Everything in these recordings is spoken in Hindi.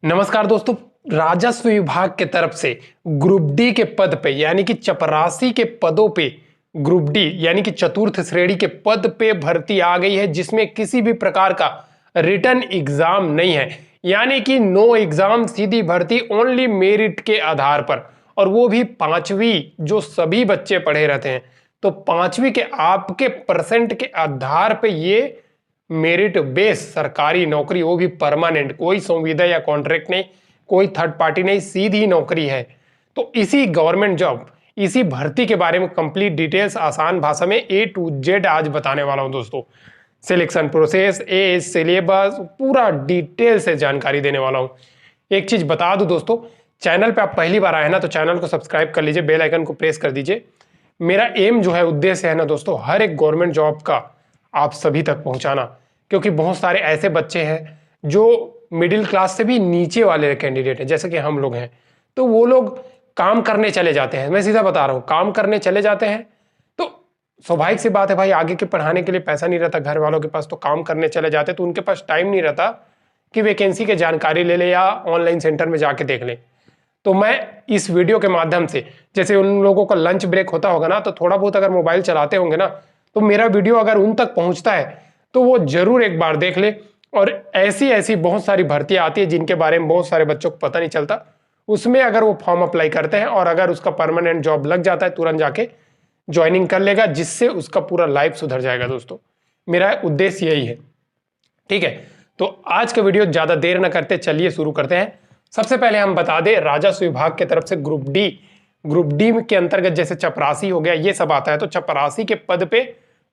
नमस्कार दोस्तों। राजस्व विभाग के तरफ से ग्रुप डी के पद पे यानी कि चपरासी के पदों पे ग्रुप डी यानी कि चतुर्थ श्रेणी के पद पे भर्ती आ गई है, जिसमें किसी भी प्रकार का रिटर्न एग्जाम नहीं है। यानी कि नो एग्जाम, सीधी भर्ती, ओनली मेरिट के आधार पर, और वो भी पांचवी जो सभी बच्चे पढ़े रहते हैं। तो पांचवी के आपके परसेंट के आधार पे ये मेरिट बेस सरकारी नौकरी, वो भी परमानेंट, कोई संविदा या कॉन्ट्रैक्ट नहीं, कोई थर्ड पार्टी नहीं, सीधी नौकरी है। तो इसी गवर्नमेंट जॉब, इसी भर्ती के बारे में कंप्लीट डिटेल्स आसान भाषा में A to Z आज बताने वाला हूं दोस्तों। सिलेक्शन प्रोसेस, एज, सिलेबस, पूरा डिटेल से जानकारी देने वाला हूं। एक चीज बता दूं दोस्तों, चैनल पे आप पहली बार आए ना तो चैनल को सब्सक्राइब कर लीजिए, बेल आइकन को प्रेस कर दीजिए। मेरा एम जो है, उद्देश्य है ना दोस्तों, हर एक गवर्नमेंट जॉब का आप सभी तक पहुंचाना। क्योंकि बहुत सारे ऐसे बच्चे हैं जो मिडिल क्लास से भी नीचे वाले कैंडिडेट हैं, जैसे कि हम लोग हैं, तो वो लोग काम करने चले जाते हैं। मैं सीधा बता रहा हूं, काम करने चले जाते हैं तो स्वाभाविक सी बात है भाई, आगे के पढ़ाने के लिए पैसा नहीं रहता घर वालों के पास, तो काम करने चले जाते, तो उनके पास टाइम नहीं रहता कि वैकेंसी की जानकारी ले ले या ऑनलाइन सेंटर में जाके देख ले। तो मैं इस वीडियो के माध्यम से, जैसे उन लोगों का लंच ब्रेक होता होगा ना, तो थोड़ा बहुत अगर मोबाइल चलाते होंगे ना, तो मेरा वीडियो अगर उन तक पहुंचता है तो वो जरूर एक बार देख ले। और ऐसी ऐसी बहुत सारी भर्तियां आती है जिनके बारे में बहुत सारे बच्चों को पता नहीं चलता, उसमें अगर वो फॉर्म अप्लाई करते हैं और अगर उसका परमानेंट जॉब लग जाता है, तुरंत जाके ज्वाइनिंग कर लेगा, जिससे उसका पूरा लाइफ सुधर जाएगा। दोस्तों मेरा उद्देश्य यही है, ठीक है। तो आज का वीडियो ज्यादा देर न करते चलिए शुरू करते हैं। सबसे पहले हम बता दें, राजस्व विभाग की तरफ से ग्रुप डी के अंतर्गत जैसे चपरासी हो गया, ये सब आता है, तो चपरासी के पद पे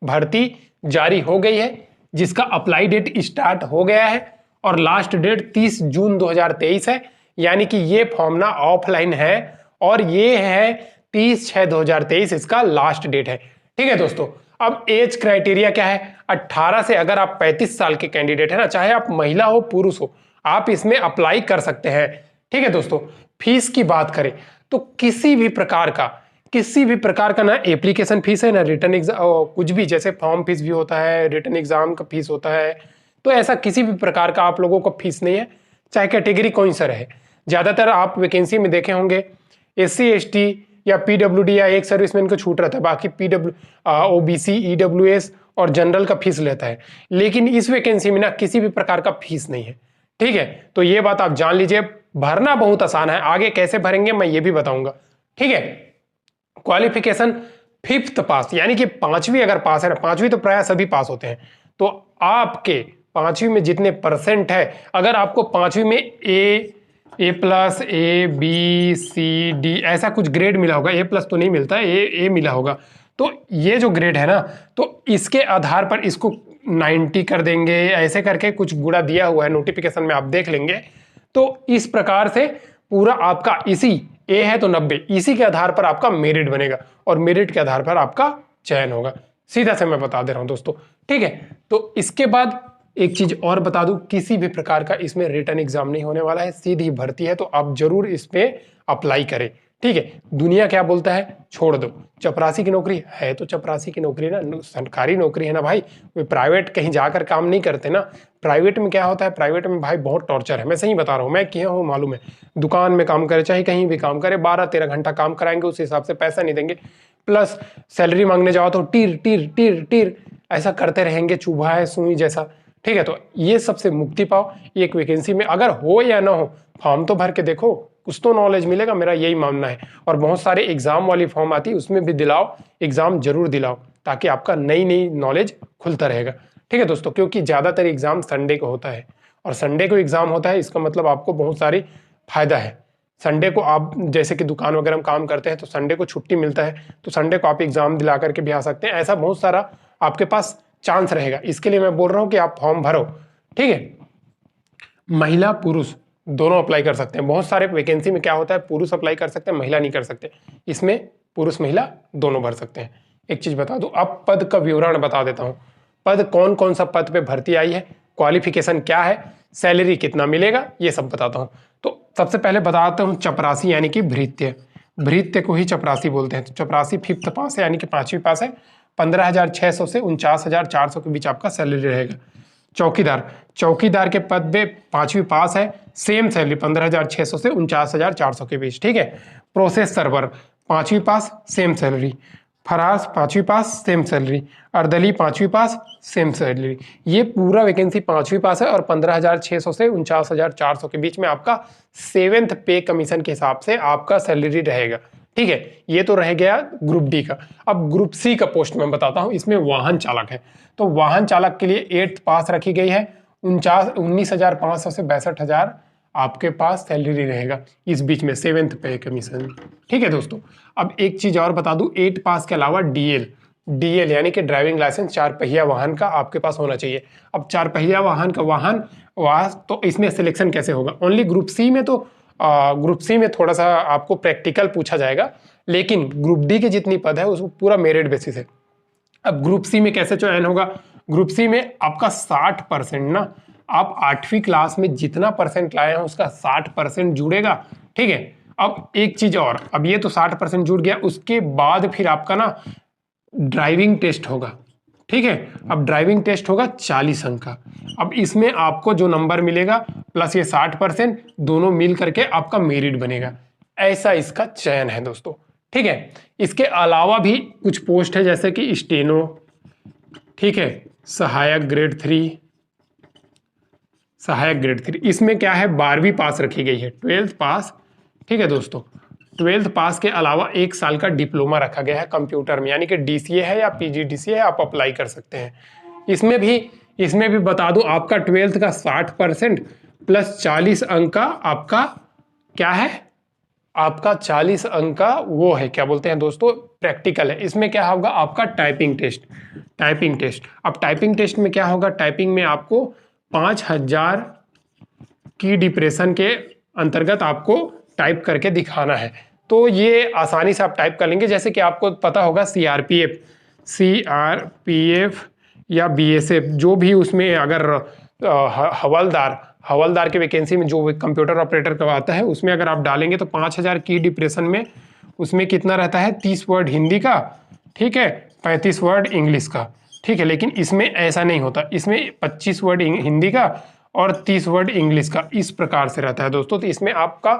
भर्ती जारी हो गई है, जिसका अप्लाई डेट स्टार्ट हो गया है और लास्ट डेट 30 जून 2023 है। यानी कि ये फॉर्म ना ऑफलाइन है और ये है 30/6/2023 इसका लास्ट डेट है, ठीक है दोस्तों। अब एज क्राइटेरिया क्या है? 18 से अगर आप 35 साल के कैंडिडेट है ना, चाहे आप महिला हो पुरुष हो, आप इसमें अप्लाई कर सकते हैं, ठीक है दोस्तों। फीस की बात करें तो किसी भी प्रकार का ना एप्लीकेशन फीस है ना रिटर्न एग्जाम, कुछ भी, जैसे फॉर्म फीस भी होता है, रिटर्न एग्जाम का फीस होता है, तो ऐसा किसी भी प्रकार का आप लोगों को फीस नहीं है, चाहे कैटेगरी कौन सा रहे। ज्यादातर आप वैकेंसी में देखे होंगे SC ST या PWD या एक सर्विसमैन को छूट रहता है, बाकी OBC EWS और जनरल का फीस लेता है। लेकिन इस वैकेंसी में ना किसी भी प्रकार का फीस नहीं है, ठीक है। तो ये बात आप जान लीजिए, भरना बहुत आसान है, आगे कैसे भरेंगे मैं ये भी बताऊंगा, ठीक है। क्वालिफिकेशन 5th पास, यानी कि पांचवी अगर पास है ना, पांचवी तो प्राय सभी पास होते हैं, तो आपके पांचवी में जितने परसेंट है, अगर आपको पांचवी में A+ A B C D ऐसा कुछ ग्रेड मिला होगा, A+ तो नहीं मिलता, A मिला होगा, तो ये जो ग्रेड है ना, तो इसके आधार पर इसको 90 कर देंगे, ऐसे करके कुछ गुणा दिया हुआ है नोटिफिकेशन में, आप देख लेंगे। तो इस प्रकार से पूरा आपका इसी A है तो 90, इसी के आधार पर आपका मेरिट बनेगा और मेरिट के आधार पर आपका चयन होगा। सीधा से मैं बता दे रहा हूं दोस्तों, ठीक है। तो इसके बाद एक चीज और बता दूं, किसी भी प्रकार का इसमें रिटर्न एग्जाम नहीं होने वाला है, सीधी भर्ती है, तो आप जरूर इसमें अप्लाई करें, ठीक है। दुनिया क्या बोलता है छोड़ दो, चपरासी की नौकरी है तो चपरासी की नौकरी ना सरकारी नौकरी है ना भाई, वे प्राइवेट कहीं जाकर काम नहीं करते ना। प्राइवेट में क्या होता है, प्राइवेट में भाई बहुत टॉर्चर है, मैं सही बता रहा हूँ, मैं किया हूँ मालूम है। दुकान में काम करे चाहे कहीं भी काम करे, 12-13 घंटा काम कराएंगे, उस हिसाब से पैसा नहीं देंगे, प्लस सैलरी मांगने जाओ तो टीर टीर टीर टीर ऐसा करते रहेंगे, चूहा है सुई जैसा, ठीक है। तो ये सबसे मुक्ति पाओ, एक वैकेंसी में अगर हो या ना हो, फॉर्म तो भर के देखो, कुछ तो नॉलेज मिलेगा, मेरा यही मानना है। और बहुत सारे एग्जाम वाली फॉर्म आती है, उसमें भी दिलाओ, एग्जाम जरूर दिलाओ, ताकि आपका नई नई नॉलेज खुलता रहेगा, ठीक है दोस्तों। क्योंकि ज्यादातर एग्जाम संडे को होता है और संडे को एग्जाम होता है, इसका मतलब आपको बहुत सारी फायदा है। संडे को आप जैसे कि दुकान वगैरह में काम करते हैं तो संडे को छुट्टी मिलता है, तो संडे को आप एग्जाम दिला करके भी आ सकते हैं, ऐसा बहुत सारा आपके पास चांस रहेगा। इसके लिए मैं बोल रहा हूं कि आप फॉर्म भरो, ठीक है। महिला पुरुष दोनों अप्लाई कर सकते हैं, बहुत सारे वैकेंसी में क्या होता है, पुरुष अप्लाई कर सकते हैं, महिला नहीं कर सकते, इसमें पुरुष महिला दोनों भर सकते हैं। एक चीज बता दूं, अब पद का विवरण बता देता हूं, पद कौन कौन सा पद पे भर्ती आई है, क्वालिफिकेशन क्या है, सैलरी कितना मिलेगा, ये सब बताता हूं। तो सबसे पहले बताता हूं चपरासी यानी कि भृत्य को ही चपरासी बोलते हैं। तो चपरासी 5th पास है, यानी कि पांचवी पास है, 15,600 से 49,400 के बीच आपका सैलरी रहेगा। चौकीदार, चौकीदार के पद पे 5वीं पास है, सेम सैलरी 15,600 से 49,400 के बीच, ठीक है। प्रोसेस सर्वर 5वीं पास, सेम सैलरी। फराज 5वीं पास, सेम सैलरी। अर्दली 5वीं पास, सेम सैलरी। ये पूरा वैकेंसी 5वीं पास है और 15,600 से 49,400 के बीच में आपका 7th पे कमीशन के हिसाब से आपका सैलरी रहेगा, ठीक है। ये तो रह गया ग्रुप डी का। अब ग्रुप सी का पोस्ट मैं बताता हूं, इसमें वाहन चालक है। तो वाहन चालक के लिए 8th पास रखी गई है, 19,500 से 62,000 आपके पास सैलरी रहेगा इस बीच में 7th पे कमीशन, ठीक है दोस्तों। अब एक चीज और बता दूं, 8 पास के अलावा डीएल यानी कि ड्राइविंग लाइसेंस 4 पहिया वाहन का आपके पास होना चाहिए। अब 4 पहिया वाहन का तो इसमें सिलेक्शन कैसे होगा? ओनली ग्रुप सी में तो ग्रुप सी में थोड़ा सा आपको प्रैक्टिकल पूछा जाएगा, लेकिन ग्रुप डी के जितनी पद है उसको पूरा मेरिट बेसिस है। अब ग्रुप सी में कैसे चयन होगा? ग्रुप सी में आपका 60% ना, आप 8वीं क्लास में जितना परसेंट लाए हैं उसका 60% जुड़ेगा, ठीक है। अब एक चीज और, अब ये तो 60% जुड़ गया, उसके बाद फिर आपका ना ड्राइविंग टेस्ट होगा, ठीक है। अब ड्राइविंग टेस्ट होगा 40 अंक का। अब इसमें आपको जो नंबर मिलेगा प्लस ये 60% दोनों मिल करके आपका मेरिट बनेगा। ऐसा इसका चयन है दोस्तों, ठीक है। इसके अलावा भी कुछ पोस्ट है जैसे कि स्टेनो, ठीक है, सहायक ग्रेड 3। इसमें क्या है, 12वीं पास रखी गई है, 12th पास, ठीक है दोस्तों। 12th पास के अलावा 1 साल का डिप्लोमा रखा गया है कंप्यूटर में, यानी कि डीसीए है या पीजीडीसीए है, आप अप्लाई कर सकते हैं। इसमें भी बता दूं, आपका 12th का 60% प्लस 40 अंक का आपका क्या है, आपका 40 अंक का वो है, क्या बोलते हैं दोस्तों, प्रैक्टिकल है। इसमें क्या होगा, आपका टाइपिंग टेस्ट। अब टाइपिंग टेस्ट में क्या होगा, टाइपिंग में आपको 5,000 की डिप्रेशन के अंतर्गत आपको टाइप करके दिखाना है। तो ये आसानी से आप टाइप कर लेंगे। जैसे कि आपको पता होगा सीआरपीएफ या बीएसएफ, जो भी उसमें अगर हवलदार के वैकेंसी में जो कंप्यूटर ऑपरेटर का आता है, उसमें अगर आप डालेंगे तो 5,000 की डिप्रेशन में उसमें कितना रहता है, 30 वर्ड हिंदी का, ठीक है, 35 वर्ड इंग्लिश का, ठीक है। लेकिन इसमें ऐसा नहीं होता, इसमें 25 वर्ड हिंदी का और 30 वर्ड इंग्लिश का, इस प्रकार से रहता है दोस्तों। तो इसमें आपका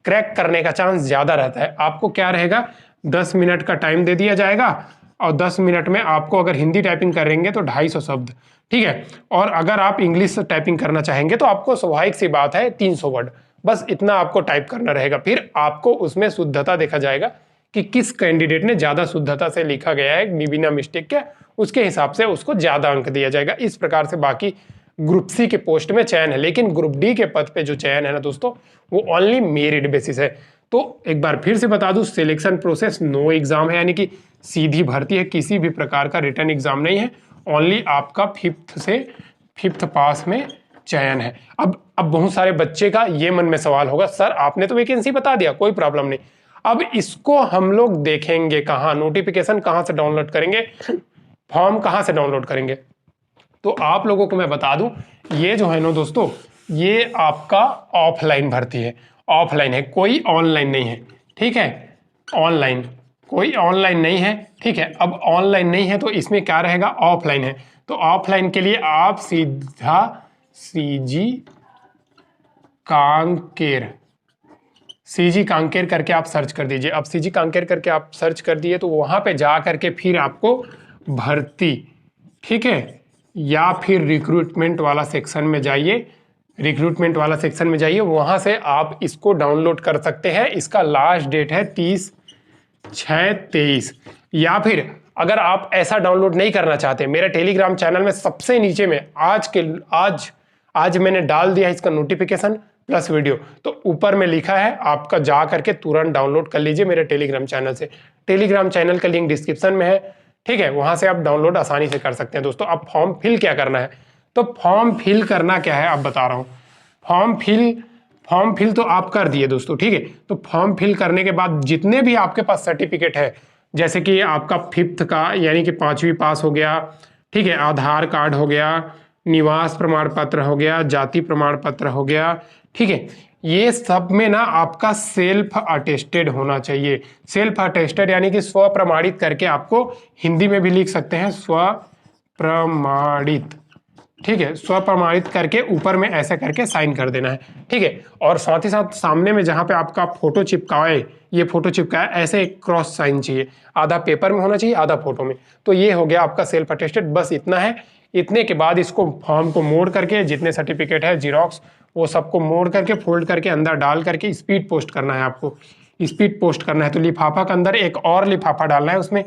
क्रैक करने का चांस ज्यादा रहता है। आपको क्या रहेगा, 10 मिनट का टाइम दे दिया जाएगा और 10 मिनट में आपको अगर हिंदी टाइपिंग करेंगे तो 250 शब्द, ठीक है। और अगर आप इंग्लिश टाइपिंग करना चाहेंगे तो आपको स्वाभाविक सी बात है 300 वर्ड, बस इतना आपको टाइप करना रहेगा। फिर आपको उसमें शुद्धता देखा जाएगा कि किस कैंडिडेट ने ज्यादा शुद्धता से लिखा गया है बिना मिस्टेक के, उसके हिसाब से उसको ज्यादा अंक दिया जाएगा। इस प्रकार से बाकी ग्रुप सी के पोस्ट में चयन है, लेकिन ग्रुप डी के पद पे जो चयन है ना दोस्तों, वो ओनली मेरिट बेसिस है। तो एक बार फिर से बता दूं, सिलेक्शन प्रोसेस नो एग्जाम है, यानी कि सीधी भर्ती है, किसी भी प्रकार का रिटर्न एग्जाम नहीं है, ओनली आपका 5th से 5th पास में चयन है। अब बहुत सारे बच्चे का ये मन में सवाल होगा, सर आपने तो वैकेंसी बता दिया, कोई प्रॉब्लम नहीं, अब इसको हम लोग देखेंगे कहाँ, नोटिफिकेशन कहाँ से डाउनलोड करेंगे, फॉर्म कहाँ से डाउनलोड करेंगे? तो आप लोगों को मैं बता दूं, ये जो है ना दोस्तों, ये आपका ऑफलाइन भर्ती है, ऑफलाइन है, कोई ऑनलाइन नहीं है, ठीक है। कोई ऑनलाइन नहीं है, ठीक है। अब ऑनलाइन नहीं है तो इसमें क्या रहेगा, ऑफलाइन है। तो ऑफलाइन के लिए आप सीधा सीजी कांकेर करके आप सर्च कर दीजिए। अब सीजी कांकेर करके आप सर्च कर दिए तो वहां पे जा करके फिर आपको भर्ती, ठीक है, या फिर रिक्रूटमेंट वाला सेक्शन में जाइए, वहां से आप इसको डाउनलोड कर सकते हैं। इसका लास्ट डेट है 30/6/23। या फिर अगर आप ऐसा डाउनलोड नहीं करना चाहते, मेरे टेलीग्राम चैनल में सबसे नीचे में आज मैंने डाल दिया है इसका नोटिफिकेशन प्लस वीडियो, तो ऊपर में लिखा है, आपका जा करके तुरंत डाउनलोड कर लीजिए मेरे टेलीग्राम चैनल से। टेलीग्राम चैनल का लिंक डिस्क्रिप्शन में है, ठीक है, वहां से आप डाउनलोड आसानी से कर सकते हैं दोस्तों। अब फॉर्म फिल क्या करना है, तो फॉर्म फिल करना क्या है आप बता रहा हूं। फॉर्म फिल तो आप कर दिए दोस्तों, ठीक है। तो फॉर्म फिल करने के बाद जितने भी आपके पास सर्टिफिकेट है, जैसे कि आपका 5th का यानी कि 5वीं पास हो गया, ठीक है, आधार कार्ड हो गया, निवास प्रमाण पत्र हो गया, जाति प्रमाण पत्र हो गया, ठीक है, ये सब में ना आपका सेल्फ अटेस्टेड होना चाहिए। सेल्फ अटेस्टेड यानी कि स्व प्रमाणित करके, आपको हिंदी में भी लिख सकते हैं स्व प्रमाणित, ठीक है, स्वप्रमाणित करके ऊपर में ऐसे करके साइन कर देना है। ठीक है, और साथ ही साथ सामने में जहां पे आपका फोटो चिपकाए, ये फोटो चिपकाया, ऐसे एक क्रॉस साइन चाहिए, आधा पेपर में होना चाहिए आधा फोटो में। तो ये हो गया आपका सेल्फ अटेस्टेड, बस इतना है। इतने के बाद इसको फॉर्म को मोड़ करके, जितने सर्टिफिकेट है जीरोक्स वो सबको मोड़ करके फोल्ड करके अंदर डाल करके स्पीड पोस्ट करना है आपको, स्पीड पोस्ट करना है। तो लिफाफा के अंदर एक और लिफाफा डालना है, उसमें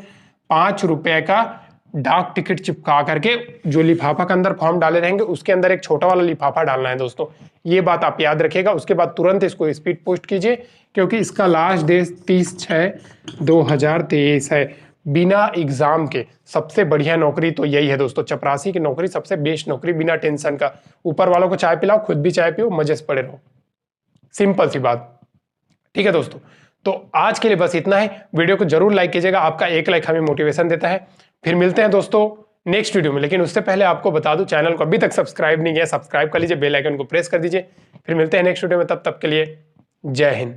5 रुपए का डाक टिकट चिपका करके जो लिफाफा के अंदर फॉर्म डाले रहेंगे उसके अंदर एक छोटा वाला लिफाफा डालना है दोस्तों। ये बात आप याद रखिएगा। उसके बाद तुरंत इसको स्पीड पोस्ट कीजिए, क्योंकि इसका लास्ट डेट 30/6/2023 है। बिना एग्जाम के सबसे बढ़िया नौकरी तो यही है दोस्तों, चपरासी की नौकरी सबसे बेस्ट नौकरी, बिना टेंशन का। ऊपर वालों को चाय पिलाओ, खुद भी चाय पियो, मजे से पड़े रहो, सिंपल सी बात। ठीक है दोस्तों, तो आज के लिए बस इतना है। वीडियो को जरूर लाइक कीजिएगा, आपका एक लाइक हमें मोटिवेशन देता है। फिर मिलते हैं दोस्तों नेक्स्ट वीडियो में, लेकिन उससे पहले आपको बता दूं, चैनल को अभी तक सब्सक्राइब नहीं किया, सब्सक्राइब कर लीजिए, बेल आइकन को प्रेस कर दीजिए। फिर मिलते हैं नेक्स्ट वीडियो में, तब तक के लिए जय हिंद।